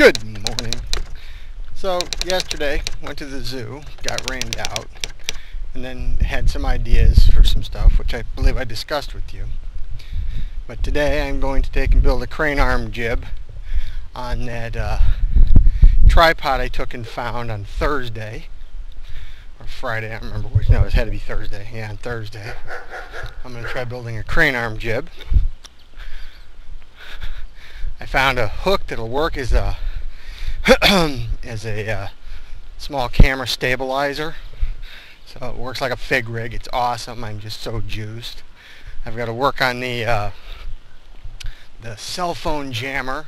Good morning. So yesterday went to the zoo, got rained out, and then had some ideas for some stuff which I believe I discussed with you. But today I'm going to take and build a crane arm jib on that tripod I took and found on Thursday or Friday, I don't remember which. No, it had to be Thursday. Yeah, on Thursday. I'm going to try building a crane arm jib. I found a hook that'll work as a small camera stabilizer, so it works like a fig rig. It's awesome. I'm just so juiced. I've got to work on the cell phone jammer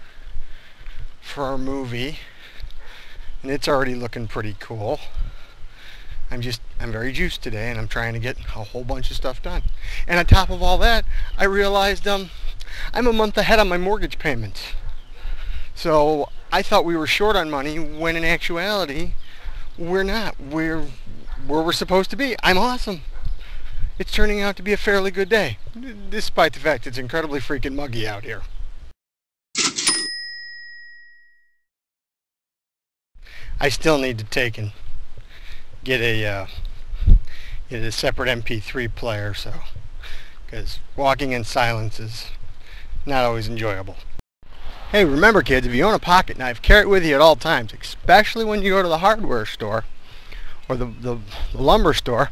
for our movie, and it's already looking pretty cool. I'm very juiced today, and I'm trying to get a whole bunch of stuff done. And on top of all that, I realized I'm a month ahead on my mortgage payments. So I thought we were short on money, when in actuality, we're not. We're where we're supposed to be. I'm awesome. It's turning out to be a fairly good day, despite the fact it's incredibly freaking muggy out here. I still need to take and get a separate MP3 player, because walking in silence is not always enjoyable. Hey, remember kids, if you own a pocket knife, carry it with you at all times, especially when you go to the hardware store or the lumber store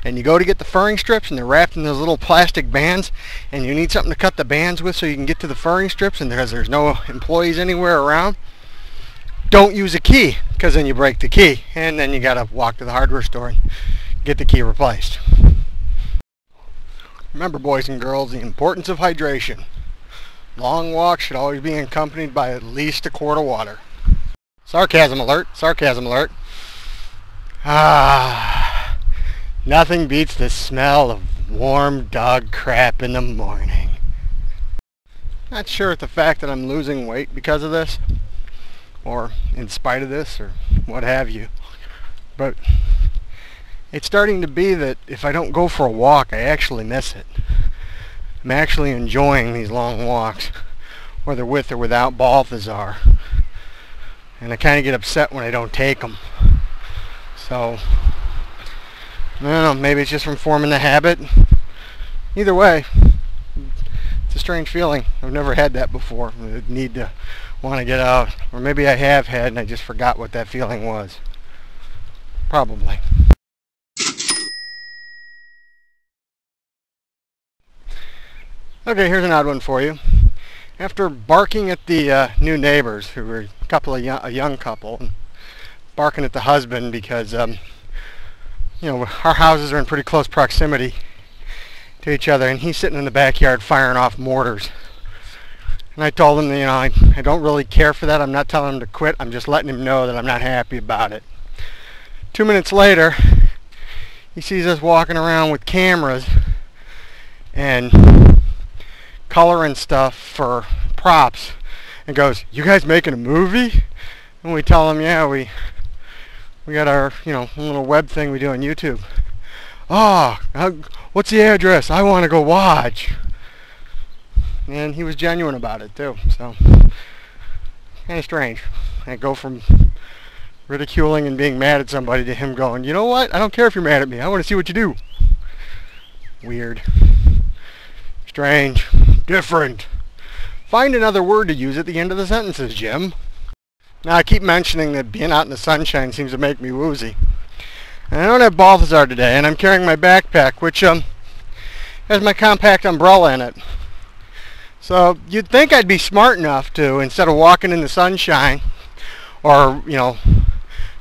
and you go to get the furring strips and they're wrapped in those little plastic bands and you need something to cut the bands with so you can get to the furring strips, and there's no employees anywhere around. Don't use a key, because then you break the key and then you gotta walk to the hardware store and get the key replaced. Remember, boys and girls, the importance of hydration. Long walks should always be accompanied by at least a quart of water. Sarcasm alert, sarcasm alert. Nothing beats the smell of warm dog crap in the morning. Not sure if the fact that I'm losing weight because of this, or in spite of this, or what have you, but it's starting to be that if I don't go for a walk, I actually miss it. I'm actually enjoying these long walks, whether with or without Balthazar, and I kind of get upset when I don't take them. So I don't know, maybe it's just from forming the habit. Either way, it's a strange feeling. I've never had that before. I need to want to get out, or maybe I have had and I just forgot what that feeling was. Probably. Okay, here's an odd one for you. After barking at the new neighbors, who were a young couple, and barking at the husband because our houses are in pretty close proximity to each other, and he's sitting in the backyard firing off mortars. And I told him that, I don't really care for that. I'm not telling him to quit. I'm just letting him know that I'm not happy about it. 2 minutes later, he sees us walking around with cameras and coloring stuff for props, and goes, "You guys making a movie?" And we tell him, "Yeah, we got our little web thing we do on YouTube." "Oh, what's the address? I want to go watch." And he was genuine about it too, so kind of strange. I go from ridiculing and being mad at somebody to him going, "You know what? I don't care if you're mad at me. I want to see what you do." Weird. Strange. Different. Find another word to use at the end of the sentences, Jim. Now, I keep mentioning that being out in the sunshine seems to make me woozy. And I don't have Balthazar today, and I'm carrying my backpack, which has my compact umbrella in it. So you'd think I'd be smart enough to, instead of walking in the sunshine or,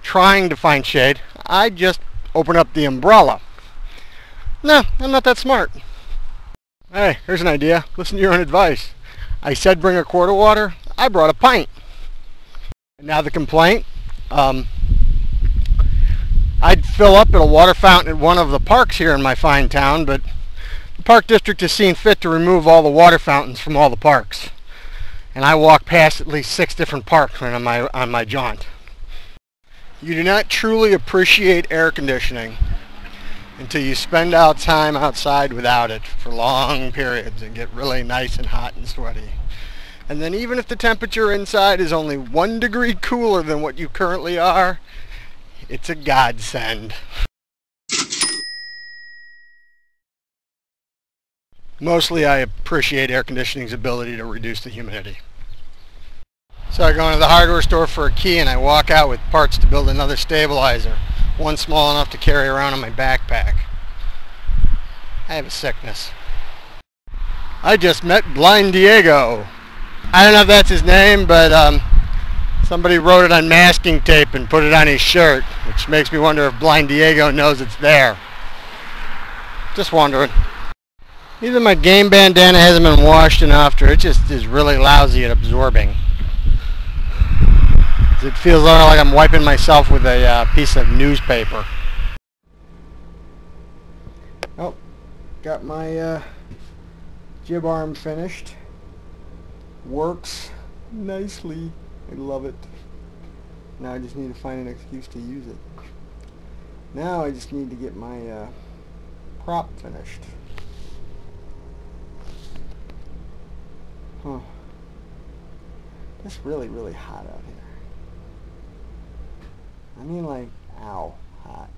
trying to find shade, I'd just open up the umbrella. No, I'm not that smart. Hey, here's an idea. Listen to your own advice. I said bring a quart of water. I brought a pint. And now the complaint. I'd fill up at a water fountain at one of the parks here in my fine town, but the park district has seen fit to remove all the water fountains from all the parks. And I walk past at least 6 different parks when I'm on my jaunt. You do not truly appreciate air conditioning until you spend out time outside without it for long periods and get really nice and hot and sweaty. And then even if the temperature inside is only 1 degree cooler than what you currently are, it's a godsend. Mostly I appreciate air conditioning's ability to reduce the humidity. So I go into the hardware store for a key and I walk out with parts to build another stabilizer. One small enough to carry around in my backpack. I have a sickness. I just met Blind Diego. I don't know if that's his name, but somebody wrote it on masking tape and put it on his shirt, which makes me wonder if Blind Diego knows it's there. Just wondering. Either my game bandana hasn't been washed enough, or it just is really lousy at absorbing. It feels like I'm wiping myself with a piece of newspaper. Oh, got my jib arm finished. Works nicely. I love it. Now I just need to find an excuse to use it. Now I just need to get my prop finished. Huh. It's really hot out here. I mean, like, ow, hot.